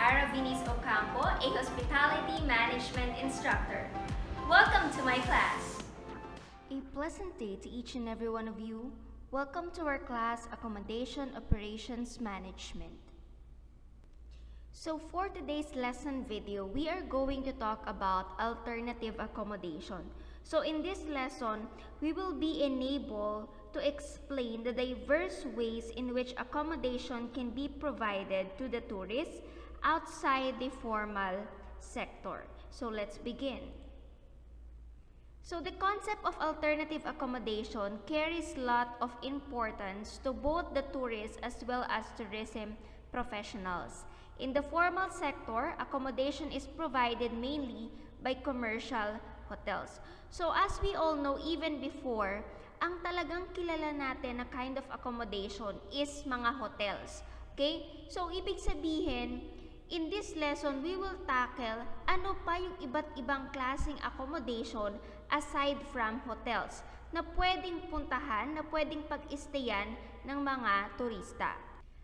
Venise Ocampo, a hospitality management instructor. Welcome to my class. A pleasant day to each and every one of you. Welcome to our class, Accommodation Operations Management. So for today's lesson video, we are going to talk about alternative accommodation. So in this lesson, we will be enabled to explain the diverse ways in which accommodation can be provided to the tourists outside the formal sector. So let's begin. So the concept of alternative accommodation carries a lot of importance to both the tourists as well as tourism professionals. In the formal sector, accommodation is provided mainly by commercial hotels. So as we all know, even before, ang talagang kilala natin na kind of accommodation is mga hotels. Okay? So ibig sabihin, in this lesson, we will tackle ano pa yung iba't ibang klaseng accommodation aside from hotels na pwedeng puntahan, na pwedeng pag-stayan ng mga turista.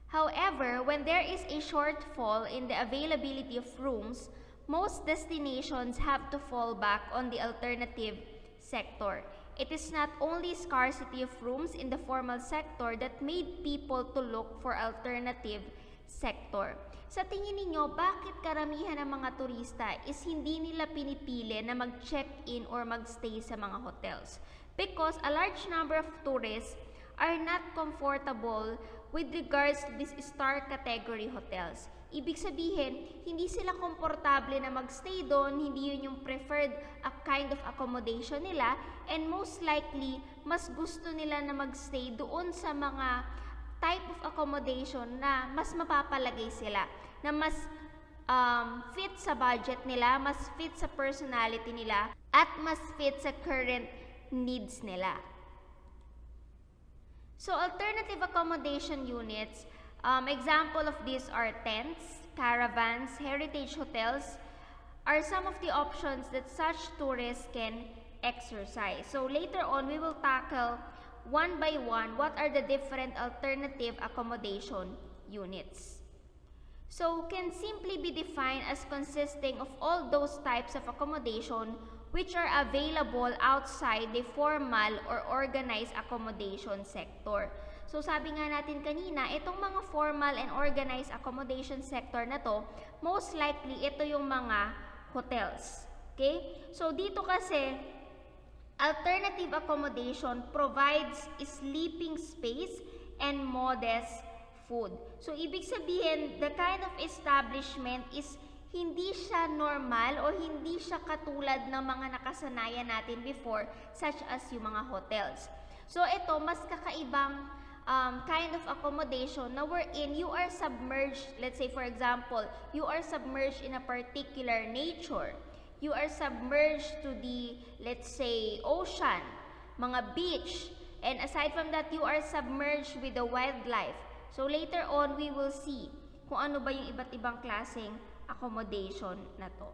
However, when there is a shortfall in the availability of rooms, most destinations have to fall back on the alternative sector. It is not only scarcity of rooms in the formal sector that made people to look for alternative sector. Sa tingin ninyo, bakit karamihan ng mga turista is hindi nila pinipili na mag-check-in or mag-stay sa mga hotels? Because a large number of tourists are not comfortable with regards to these star category hotels. Ibig sabihin, hindi sila komportable na magstay doon, hindi yun yung preferred kind of accommodation nila, and most likely, mas gusto nila na magstay doon sa mga type of accommodation na mas mapapalagay sila, na mas fit sa budget nila, mas fit sa personality nila, at mas fit sa current needs nila. So alternative accommodation units, example of these are tents, caravans, heritage hotels, are some of the options that such tourists can exercise. So later on, we will tackle one by one what are the different alternative accommodation units. So can simply be defined as consisting of all those types of accommodation which are available outside the formal or organized accommodation sector. So sabi nga natin kanina, itong mga formal and organized accommodation sector na to, most likely ito yung mga hotels. Okay? So dito kasi, alternative accommodation provides sleeping space and modest food. So ibig sabihin, the kind of establishment is hindi siya normal o hindi siya katulad ng mga nakasanayan natin before, such as yung mga hotels. So ito, mas kakaibang kind of accommodation na wherein you are submerged, let's say for example, you are submerged in a particular nature. You are submerged to the, let's say, ocean, mga beach, and aside from that, you are submerged with the wildlife. So later on, we will see kung ano ba yung iba't ibang klaseng accommodation na to.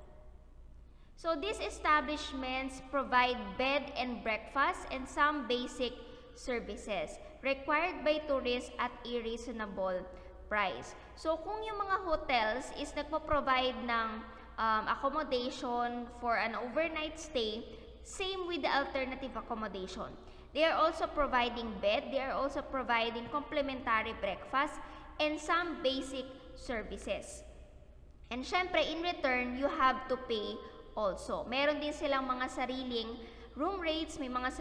So these establishments provide bed and breakfast and some basic services required by tourists at a reasonable price. So kung yung mga hotels is nagpo-provide ng accommodation for an overnight stay, same with the alternative accommodation. They are also providing bed, they are also providing complimentary breakfast and some basic services. And syempre, in return, you have to pay also. Meron din silang mga sariling room rates, may mga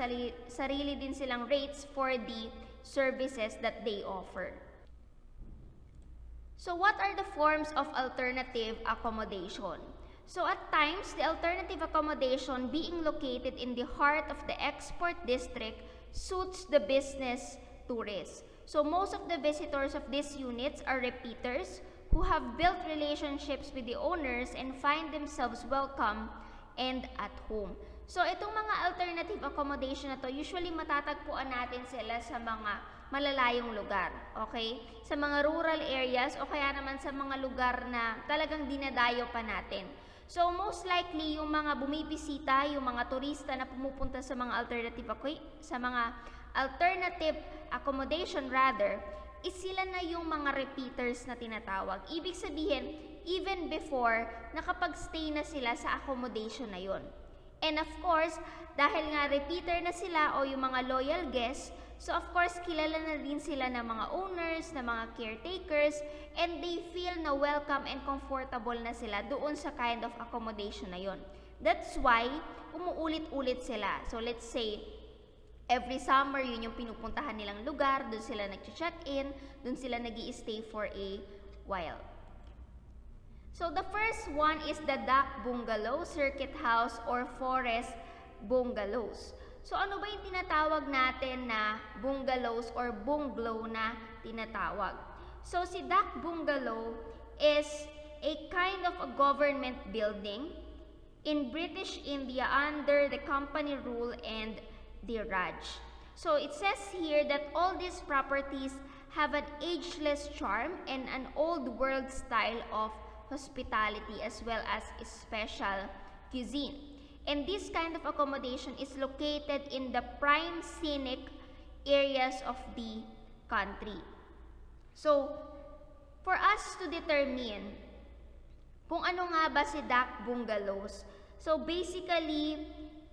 sarili din silang rates for the services that they offer. So what are the forms of alternative accommodation? So at times, the alternative accommodation being located in the heart of the export district suits the business tourists. So most of the visitors of these units are repeaters who have built relationships with the owners and find themselves welcome and at home. So itong mga alternative accommodation na to, usually matatagpuan natin sila sa mga malalayong lugar, okay? Sa mga rural areas o kaya naman sa mga lugar na talagang dinadayo pa natin. So most likely yung mga bumibisita, yung mga turista na pumupunta sa mga alternative accommodation rather, is sila na yung mga repeaters na tinatawag. Ibig sabihin, even before nakapag-stay na sila sa accommodation na yon. And of course, dahil nga repeater na sila o yung mga loyal guests, so of course, kilala na din sila ng mga owners, ng mga caretakers, and they feel na welcome and comfortable na sila doon sa kind of accommodation na yon. That's why, umuulit-ulit sila. So let's say, every summer, yun yung pinupuntahan nilang lugar, doon sila nag-check-in, doon sila nag-i-stay for a while. So the first one is the duck bungalow, circuit house, or forest bungalows. So ano ba yung tinatawag natin na bungalows or bungalow na tinatawag? So si duck bungalow is a kind of a government building in British India under the company rule and the Raj. So it says here that all these properties have an ageless charm and an old world style of hospitality as well as special cuisine. And this kind of accommodation is located in the prime scenic areas of the country. So, for us to determine kung ano nga ba si duck bungalows, so basically,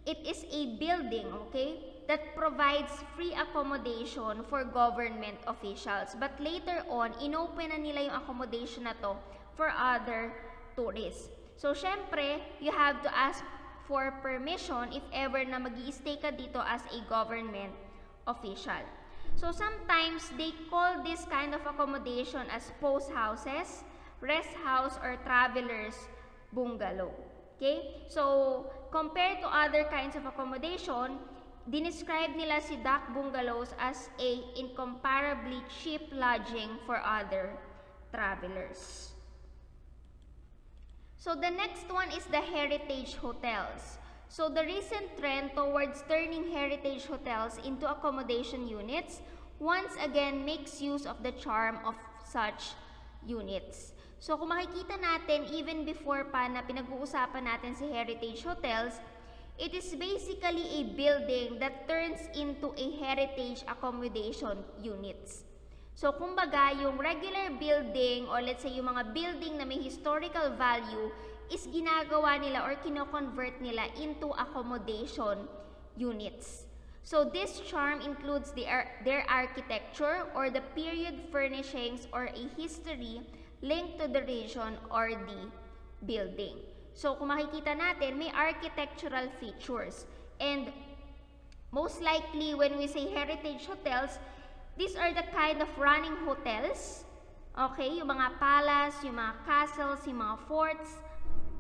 it is a building, okay, that provides free accommodation for government officials. But later on, inopen na nila yung accommodation na to for other tourists. So, syempre, you have to ask for permission if ever na mag-i-stay ka dito as a government official. So, sometimes they call this kind of accommodation as post houses, rest house, or travelers bungalow. Okay? So, compared to other kinds of accommodation, dinescribe nila si duck bungalows as a incomparably cheap lodging for other travelers. So the next one is the heritage hotels. So the recent trend towards turning heritage hotels into accommodation units once again makes use of the charm of such units. So kung makikita natin, even before pa na pinag-uusapan natin si heritage hotels, it is basically a building that turns into a heritage accommodation units. So, kumbaga, yung regular building or let's say yung mga building na may historical value is ginagawa nila or kino-convert nila into accommodation units. So, this charm includes their architecture or the period furnishings or a history linked to the region or the building. So, kung makikita natin, may architectural features. And most likely, when we say heritage hotels, these are the kind of running hotels, okay, yung mga palace, yung mga castles, yung mga forts,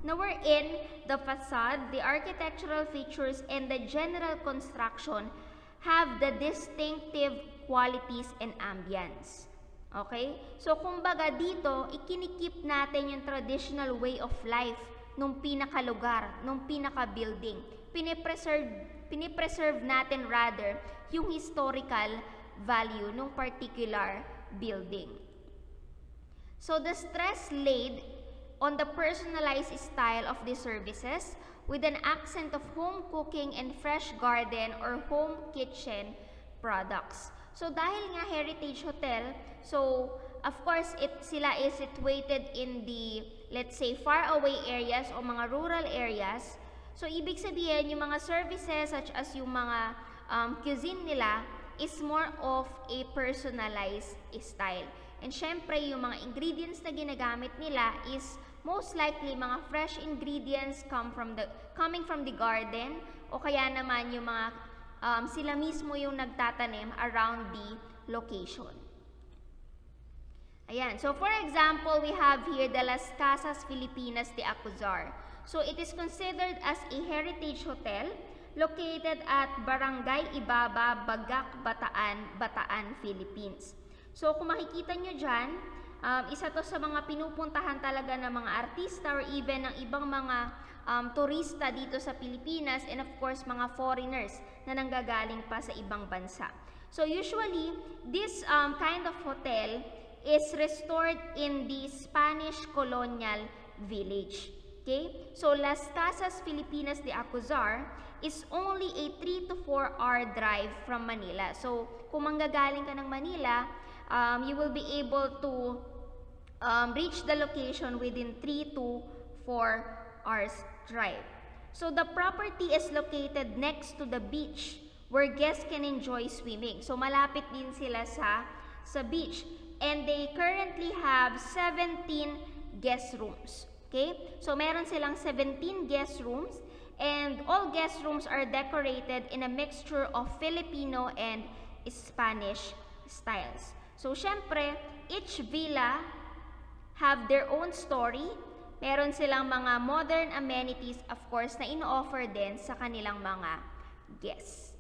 na wherein the facade, the architectural features, and the general construction have the distinctive qualities and ambience. Okay? So, kumbaga dito, ikinikip natin yung traditional way of life nung pinakalugar, nung pinaka-building. Pinipreserve natin rather yung historical value ng particular building. So the stress laid on the personalized style of the services with an accent of home cooking and fresh garden or home kitchen products. So dahil nga heritage hotel, so of course sila is situated in the, let's say, far away areas o mga rural areas. So ibig sabihin yung mga services such as yung mga cuisine nila is more of a personalized style. And syempre, yung mga ingredients na ginagamit nila is most likely mga fresh ingredients coming from the garden o kaya naman yung mga sila mismo yung nagtatanim around the location. Ayan. So, for example, we have here the Las Casas Philippines de Acuzar. So, it is considered as a heritage hotel located at Barangay Ibaba, Bagak, Bataan, Philippines. So kung makikita nyo dyan, isa to sa mga pinupuntahan talaga ng mga artista or even ng ibang mga turista dito sa Pilipinas and of course mga foreigners na nanggagaling pa sa ibang bansa. So usually, this kind of hotel is restored in the Spanish colonial village. Okay? So Las Casas Philippines de Acuzar is only a 3 to 4 hour drive from Manila. So, kung manggagaling ka ng Manila, you will be able to reach the location within 3 to 4 hours drive. So the property is located next to the beach where guests can enjoy swimming. So malapit din sila sa beach. And they currently have 17 guest rooms. Okay? So meron silang 17 guest rooms, and all guest rooms are decorated in a mixture of Filipino and Spanish styles. So syempre, each villa have their own story. Meron silang mga modern amenities, of course, na ino-offer din sa kanilang mga guests.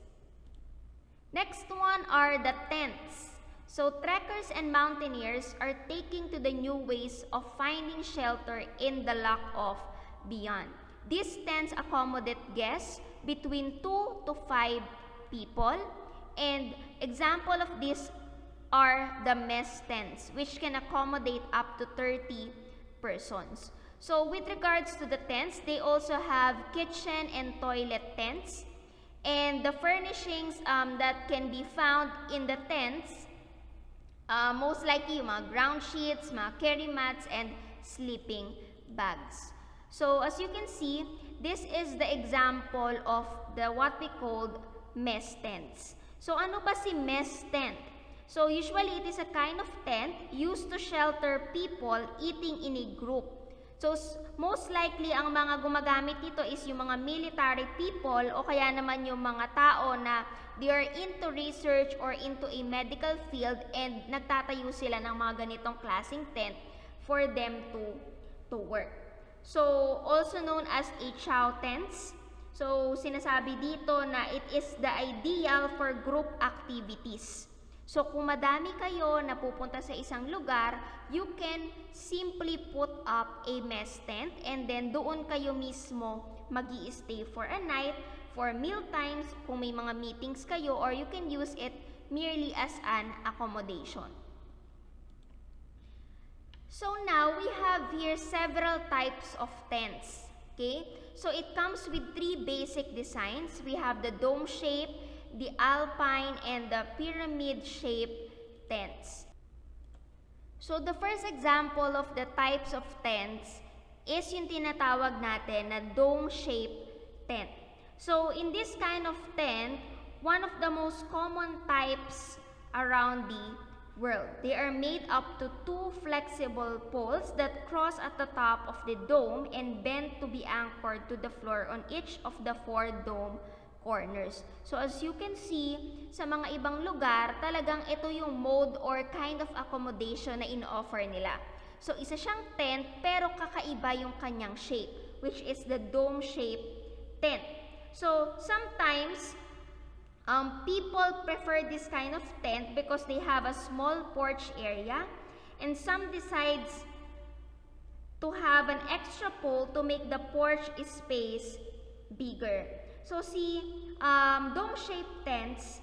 Next one are the tents. So trekkers and mountaineers are taking to the new ways of finding shelter in the lack of beyond. These tents accommodate guests between 2 to 5 people, and example of this are the mess tents, which can accommodate up to 30 persons. So with regards to the tents, they also have kitchen and toilet tents, and the furnishings that can be found in the tents, most likely yung mga ground sheets, mga carry mats, and sleeping bags. So as you can see, this is the example of the what we called mess tents. So ano ba si mess tent? So usually it is a kind of tent used to shelter people eating in a group. So most likely ang mga gumagamit dito is yung mga military people o kaya naman yung mga tao na they are into research or into a medical field and nagtatayo sila ng mga ganitong klaseng tent for them to work. So also known as a chow tents. So sinasabi dito na it is the ideal for group activities. So kung madami kayo na pupunta sa isang lugar, you can simply put up a mess tent and then doon kayo mismo magi-stay for a night, for meal times, kung may mga meetings kayo, or you can use it merely as an accommodation. So now we have here several types of tents. Okay? So it comes with 3 basic designs. We have the dome shape, the Alpine, and the pyramid-shaped tents. So the first example of the types of tents is yung tinatawag natin na dome-shaped tent. So in this kind of tent, one of the most common types around the world. They are made up to 2 flexible poles that cross at the top of the dome and bend to be anchored to the floor on each of the 4 dome corners. So as you can see, sa mga ibang lugar, talagang ito yung mode or kind of accommodation na in-offer nila. So isa siyang tent pero kakaiba yung kanyang shape, which is the dome-shaped tent. So sometimes, people prefer this kind of tent because they have a small porch area, and some decides to have an extra pole to make the porch space bigger. So si dome-shaped tents,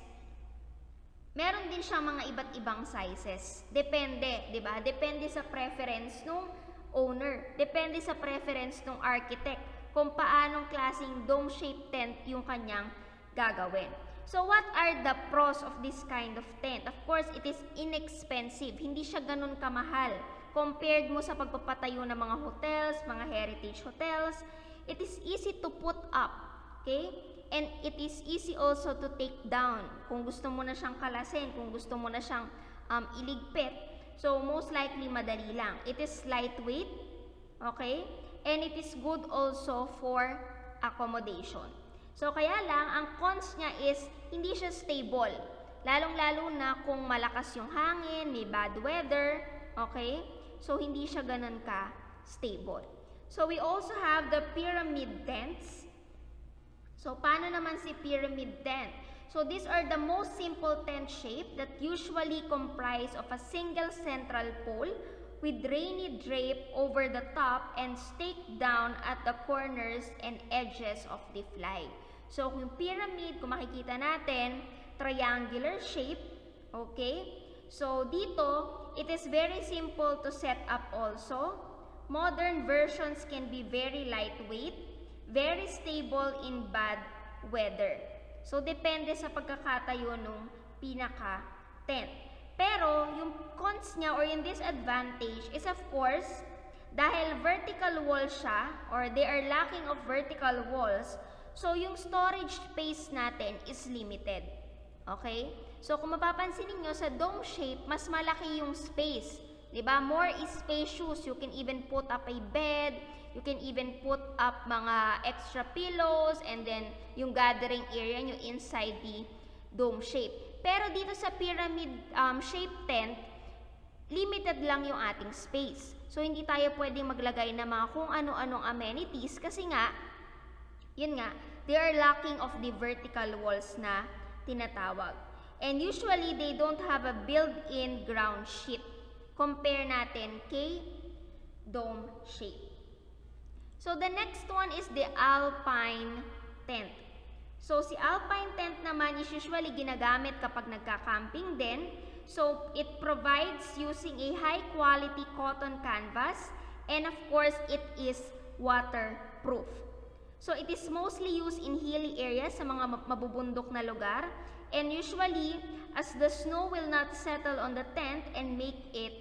meron din siyang mga iba't ibang sizes. Depende, 'di ba? Depende sa preference ng owner. Depende sa preference ng architect kung paanong klaseng dome-shaped tent yung kanyang gagawin. So what are the pros of this kind of tent? Of course, it is inexpensive. Hindi siya ganun kamahal. Compared mo sa pagpapatayo ng mga hotels, mga heritage hotels, it is easy to put up. Okay? And it is easy also to take down. Kung gusto mo na siyang kalasin, kung gusto mo na siyang iligpit. So most likely madali lang. It is lightweight. Okay? And it is good also for accommodation. So kaya lang, ang cons niya is hindi siya stable. Lalong-lalo na kung malakas yung hangin, may bad weather, okay? So hindi siya ganun ka stable. So we also have the pyramid tents. So paano naman si pyramid tent? So these are the most simple tent shape that usually comprise of a single central pole with rainy drape over the top and staked down at the corners and edges of the fly. So yung pyramid, kung makikita natin, triangular shape, okay? So dito, it is very simple to set up also. Modern versions can be very lightweight, very stable in bad weather. So depende sa pagkakatayo ng pinaka-tent. Pero yung cons niya or yung disadvantage is of course, dahil vertical wall siya or they are lacking of vertical walls, so yung storage space natin is limited. Okay? So kung mapapansin niyo sa dome shape, mas malaki yung space. 'Di ba? More spacious. You can even put up a bed, you can even put up mga extra pillows, and then yung gathering area nyo inside the dome shape. Pero dito sa pyramid shape tent, limited lang yung ating space. So hindi tayo pwedeng maglagay ng mga kung ano-anong amenities kasi nga, yun nga, they are lacking of the vertical walls na tinatawag. And usually, they don't have a built-in ground sheet. Compare natin kay dome shape. So the next one is the Alpine tent. So si Alpine tent naman is usually ginagamit kapag nagka-camping din. So it provides using a high-quality cotton canvas, and of course, it is waterproof. So it is mostly used in hilly areas sa mga mabubundok na lugar, and usually, as the snow will not settle on the tent and make it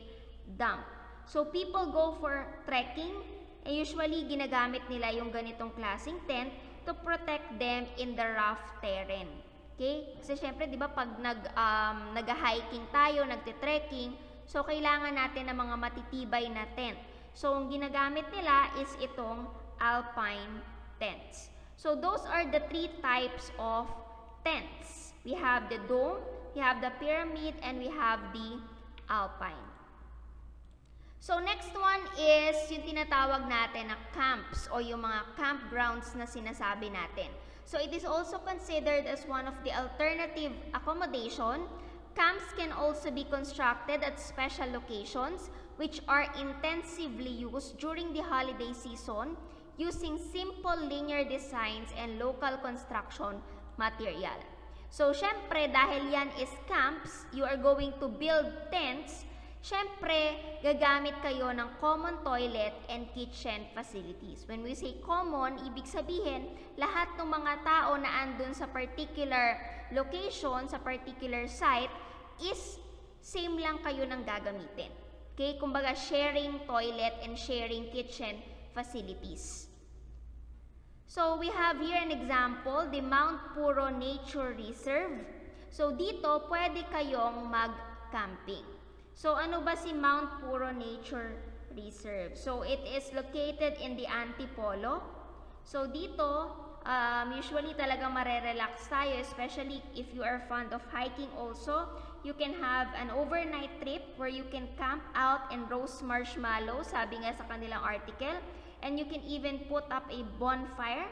damp. So people go for trekking, and usually ginagamit nila yung ganitong klaseng tent to protect them in the rough terrain. Okay? Kasi syempre, di ba, pag nag-hiking tayo, nagte-trekking, so kailangan natin ng mga matitibay na tent. So, ang ginagamit nila is itong Alpine tents. So, those are the 3 types of tents. We have the dome, we have the pyramid, and we have the Alpine. So, next one is yung tinatawag natin na camps o yung mga campgrounds na sinasabi natin. So, it is also considered as one of the alternative accommodation. Camps can also be constructed at special locations which are intensively used during the holiday season using simple linear designs and local construction material. So, syempre, dahil yan is camps, you are going to build tents. Syempre, gagamit kayo ng common toilet and kitchen facilities. When we say common, ibig sabihin, lahat ng mga tao na andun sa particular location, sa particular site, is same lang kayo ng gagamitin. Okay? Kumbaga, sharing toilet and sharing kitchen facilities. So, we have here an example, the Mount Poro Nature Reserve. So, dito, pwede kayong mag-camping. So, ano ba si Mount Poro Nature Reserve? So, it is located in the Antipolo. So, dito, usually talagang marerelax tayo, especially if you are fond of hiking also. You can have an overnight trip where you can camp out and roast marshmallows, sabi nga sa kanilang article. And you can even put up a bonfire.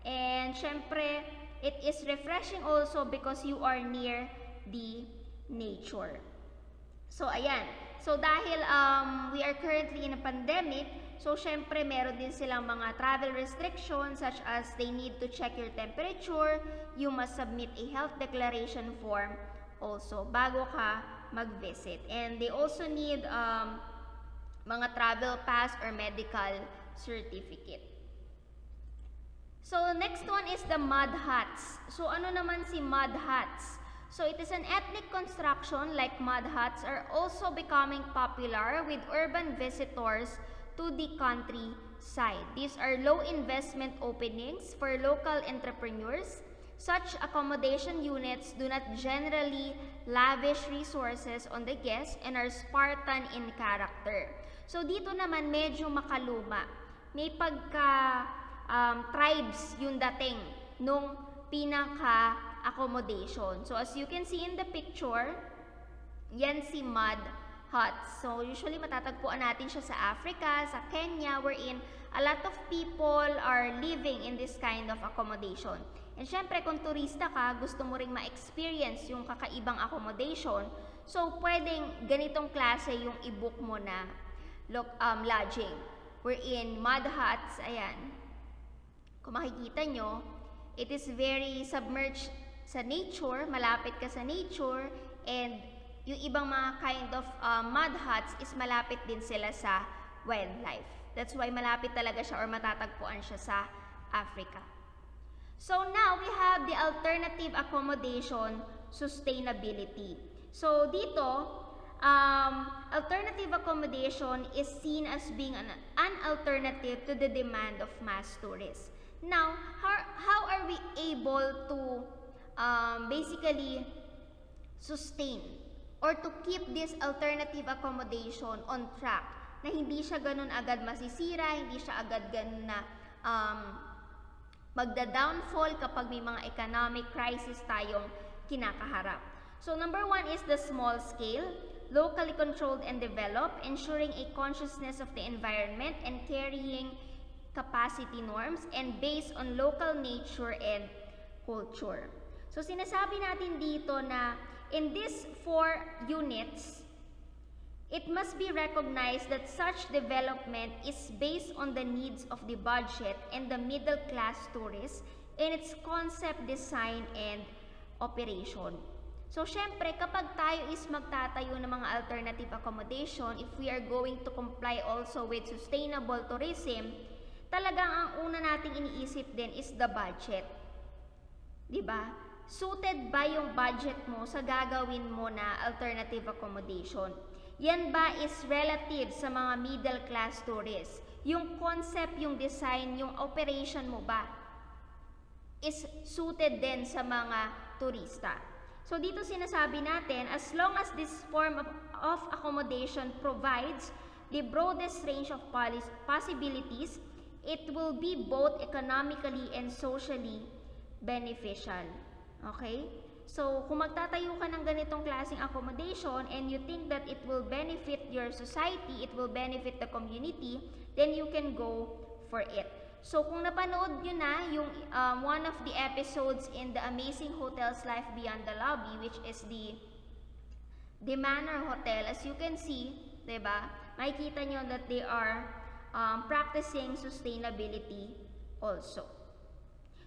And syempre, it is refreshing also because you are near the nature. So, ayan. So, dahil we are currently in a pandemic, so, syempre, meron din silang mga travel restrictions such as they need to check your temperature, you must submit a health declaration form also bago ka mag-visit. And they also need mga travel pass or medical certificate. So, next one is the mud huts. So, ano naman si mud huts? So, it is an ethnic construction like mud huts are also becoming popular with urban visitors to the countryside. These are low investment openings for local entrepreneurs. Such accommodation units do not generally lavish resources on the guests and are Spartan in character. So, dito naman medyo makaluma. May pagka tribes yung dating nung pinaka-accommodation. So, as you can see in the picture, yan si mud huts. So, usually matatagpuan natin siya sa Africa, sa Kenya, wherein a lot of people are living in this kind of accommodation. And syempre, kung turista ka, gusto mo ring ma-experience yung kakaibang accommodation, so, pwedeng ganitong klase yung i-book mo na lodging. Wherein mud huts, ayan, kung makikita nyo, it is very submerged sa nature, malapit ka sa nature, and yung ibang mga kind of mud huts is malapit din sila sa wildlife. That's why malapit talaga siya or matatagpuan siya sa Africa. So now, we have the alternative accommodation sustainability. So dito, alternative accommodation is seen as being an alternative to the demand of mass tourists. Now, how are we able to basically sustain or to keep this alternative accommodation on track na hindi siya ganun agad masisira, hindi siya agad ganun na magda-downfall kapag may mga economic crisis tayong kinakaharap. So number one is the small scale, locally controlled and developed, ensuring a consciousness of the environment and carrying capacity norms and based on local nature and culture. So sinasabi natin dito na in these 4 units, it must be recognized that such development is based on the needs of the budget and the middle class tourists in its concept, design, and operation. So syempre, kapag tayo is magtatayo ng mga alternative accommodation, if we are going to comply also with sustainable tourism, talagang ang una nating iniisip din is the budget. Diba? Suited ba yung budget mo sa gagawin mo na alternative accommodation? Yan ba is relative sa mga middle class tourists? Yung concept, yung design, yung operation mo ba is suited din sa mga turista? So dito sinasabi natin, as long as this form of accommodation provides the broadest range of possibilities, it will be both economically and socially beneficial. Okay? So, kung magtatayo ka ng ganitong klaseng accommodation and you think that it will benefit your society, it will benefit the community, then you can go for it. So, kung napanood nyo na yung one of the episodes in the Amazing Hotels Life Beyond the Lobby, which is the Manor Hotel, as you can see, diba, makikita nyo that they are practicing sustainability also.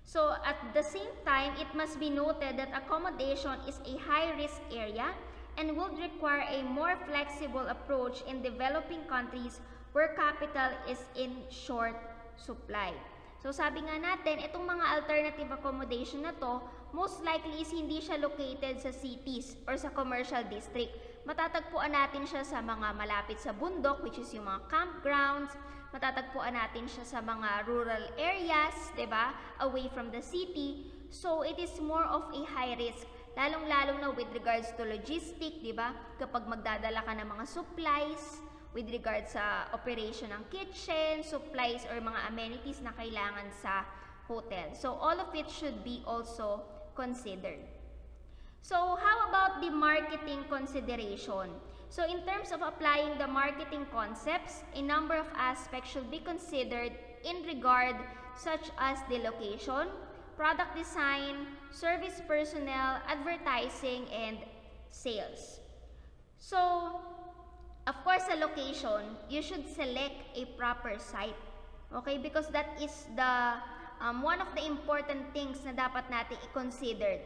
So, at the same time, it must be noted that accommodation is a high-risk area and would require a more flexible approach in developing countries where capital is in short supply. So, sabi nga natin, itong mga alternative accommodation na to, most likely is hindi siya located sa cities or sa commercial district. Matatagpuan natin siya sa mga malapit sa bundok, which is yung mga campgrounds. Matatagpuan natin siya sa mga rural areas, diba? Away from the city. So, it is more of a high risk. Lalong-lalo na with regards to logistic, diba? Kapag magdadala ka ng mga supplies, with regards sa operation ng kitchen, supplies, or mga amenities na kailangan sa hotel. So, all of it should be also considered. So, how about the marketing consideration? So, in terms of applying the marketing concepts, a number of aspects should be considered in regard such as the location, product design, service personnel, advertising, and sales. So, of course, sa location, you should select a proper site. Okay? Because that is the one of the important things na dapat natin i-consider.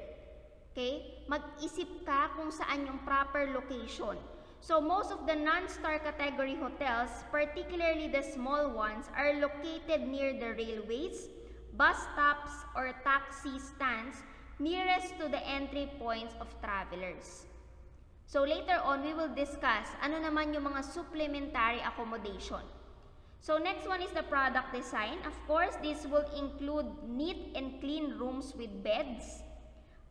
Okay? Mag-isip ka kung saan yung proper location. So, most of the non-star category hotels, particularly the small ones, are located near the railways, bus stops, or taxi stands nearest to the entry points of travelers. So, later on, we will discuss ano naman yung mga supplementary accommodation. So, next one is the product design. Of course, this will include neat and clean rooms with beds.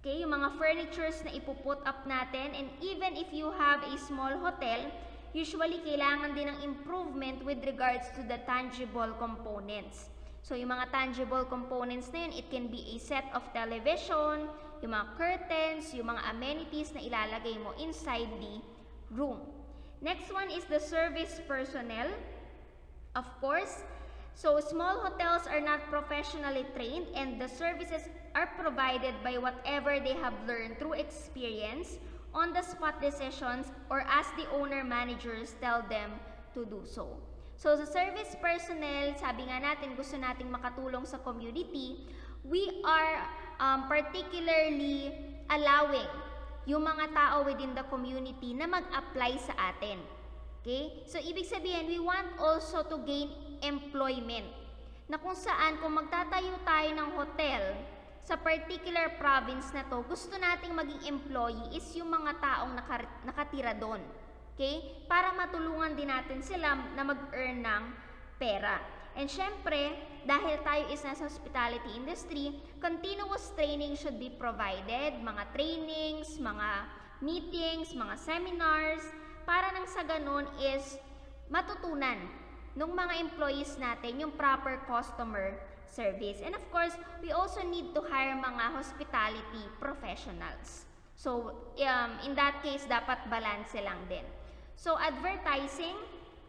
Okay, yung mga furnitures na ipuput up natin. And even if you have a small hotel, usually kailangan din ng improvement with regards to the tangible components. So, yung mga tangible components na yun, it can be a set of television, yung mga curtains, yung mga amenities na ilalagay mo inside the room. Next one is the service personnel. Of course, so small hotels are not professionally trained and the services are provided by whatever they have learned through experience, on-the-spot decisions, or as the owner-managers tell them to do so. So, sa service personnel, sabi nga natin, gusto nating makatulong sa community, we are particularly allowing yung mga tao within the community na mag-apply sa atin. Okay? So, ibig sabihin, we want also to gain employment. Na kung saan, kung magtatayo tayo ng hotel sa particular province na to, gusto nating maging employee is yung mga taong nakatira doon. Okay? Para matulungan din natin sila na mag-earn ng pera. And syempre, dahil tayo is nasa hospitality industry, continuous training should be provided, mga trainings, mga meetings, mga seminars, para nang sa ganun is matutunan ng mga employees natin yung proper customer service. And of course, we also need to hire mga hospitality professionals. So, in that case, dapat balance lang din. So, advertising,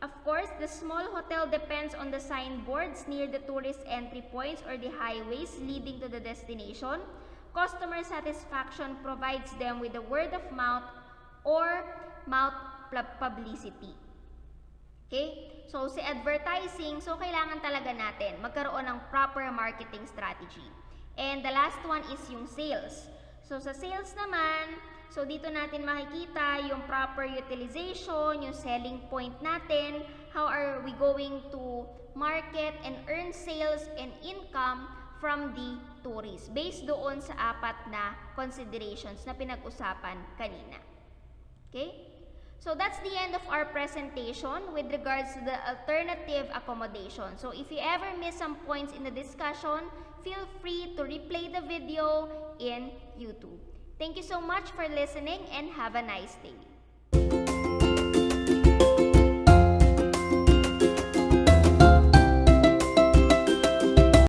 of course, the small hotel depends on the signboards near the tourist entry points or the highways leading to the destination. Customer satisfaction provides them with the word of mouth or mouth publicity. Okay? So, si advertising, so kailangan talaga natin magkaroon ng proper marketing strategy. And the last one is yung sales. So, sa sales naman, so dito natin makikita yung proper utilization, yung selling point natin, how are we going to market and earn sales and income from the tourists based doon sa apat na considerations na pinag-usapan kanina. Okay? So that's the end of our presentation with regards to the alternative accommodation. So if you ever miss some points in the discussion, feel free to replay the video in YouTube. Thank you so much for listening and have a nice day.